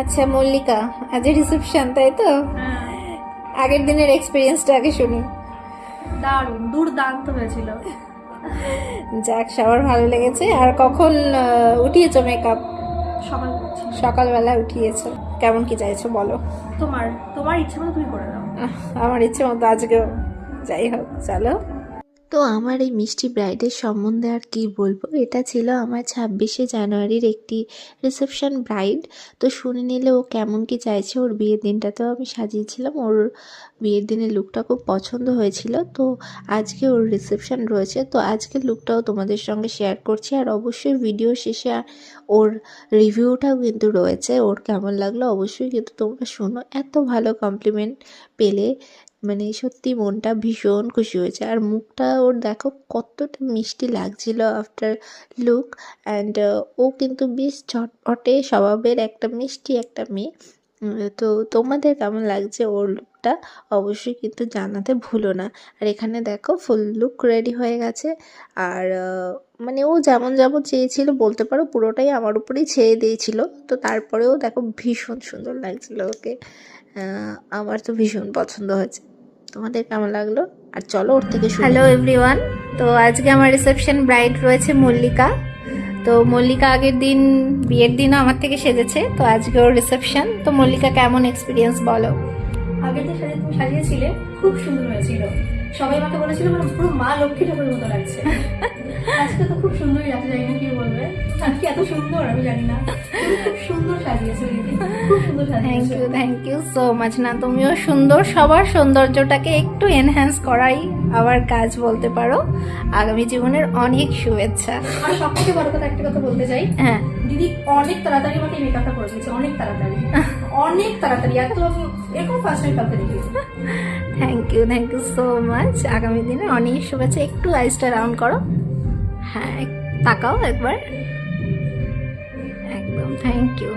আচ্ছা মল্লিকা, আজ রিসেপশন তাই তো? আগের দিনের এক্সপিরিয়েন্সটা আগে শুনি। দারুণ দুর্দান্ত হয়েছিল। যাক, সবার ভালো লেগেছে। আর কখন উঠিয়েছো মেকআপ? সকাল করছি। সকালবেলা উঠিয়েছো। কেমন কি চাইছো বলো? তোমার তোমার ইচ্ছে মতো তুমি করে দাও। আমার ইচ্ছে মতো আজকেও। যাই হোক, চলো। তো আমার এই মিষ্টি ব্রাইডের সম্বন্ধে আর কি বলবো, এটা ছিল আমার 26শে জানুয়ারির একটি রিসেপশন ব্রাইড। তো শুনে নিলে ও কেমন কি চাইছে। ওর বিয়ের দিনটাতেও আমি সাজিয়েছিলাম, ওর বিয়ের দিনের লুকটা খুব পছন্দ হয়েছিল। তো আজকে ওর রিসেপশন রয়েছে, তো আজকের লুকটাও তোমাদের সঙ্গে শেয়ার করছি। আর অবশ্যই ভিডিও শেষে ওর রিভিউটাও কিন্তু রয়েছে, ওর কেমন লাগলো অবশ্যই কিন্তু তোমরা শোনো। এত ভালো কমপ্লিমেন্ট পেলে মানে সত্যি মনটা ভীষণ খুশি হয়েছে। আর মুখটা ওর দেখো কতটা মিষ্টি লাগছিল আফটার লুক। অ্যান্ড ও কিন্তু বেশ চটপটে স্বভাবের একটা মিষ্টি একটা মেয়ে। তো তোমাদের কেমন লাগছে ওর লুকটা অবশ্যই কিন্তু জানাতে ভুলো না। আর এখানে দেখো ফুল লুক রেডি হয়ে গেছে। আর মানে ও যেমন যেমন চেয়েছিল বলতে পারো পুরোটাই আমার উপরেই ছেড়ে দিয়েছিল। তো তারপরেও দেখো ভীষণ সুন্দর লাগছিল ওকে। আমার তো ভীষণ পছন্দ হয়েছে। তোমাদের কেমন লাগলো? আর চলো ওর থেকে শুনি। Hello everyone. তো আজকে আমার রিসেপশন ব্রাইড রয়েছে মল্লিকা। তো মল্লিকা আগের দিন বিয়ের দিনও আমার থেকে সেজেছে, তো আজকে ওর রিসেপশন। তো মল্লিকা কেমন এক্সপিরিয়েন্স বলো? আগের দিন শাড়ি তুমি সাজিয়েছিলে, খুব সুন্দর হয়েছিল। সবাই আমাকে বলেছিল মানে পুরো মা লক্ষ্মী ঠাকুরের মতো লাগছে। আজকে তো খুব সুন্দরই লাগছে, জানি না কি বলবে। আজকে এত সুন্দর আমি জানি না, তুমি খুব সুন্দর সাজিয়েছো দিদি, খুব সুন্দর সাজিয়েছো। Thank you so much. না, তুমিও সুন্দর। সবার সৌন্দর্যটাকে একটু এনহ্যান্স করাই আবার কাজ বলতে পারো। আগামী জীবনের অনেক শুভেচ্ছা। আর সব থেকে বড় কথা একটা কথা বলতে চাই, হ্যাঁ, দিদি অনেক তাড়াতাড়ি আমাকে মেকআপটা করে দিয়েছে, অনেক তাড়াতাড়ি, অনেক তাড়াতাড়ি। এত আমি এরকম ফার্স্ট টাইম কাউকে দেখি। Thank you so much. আগামী দিনে অনেক শুভেচ্ছা। একটু আইসটা রাউন্ড করো। হ্যাঁ, তাকাও একবার। একদম থ্যাংক ইউ।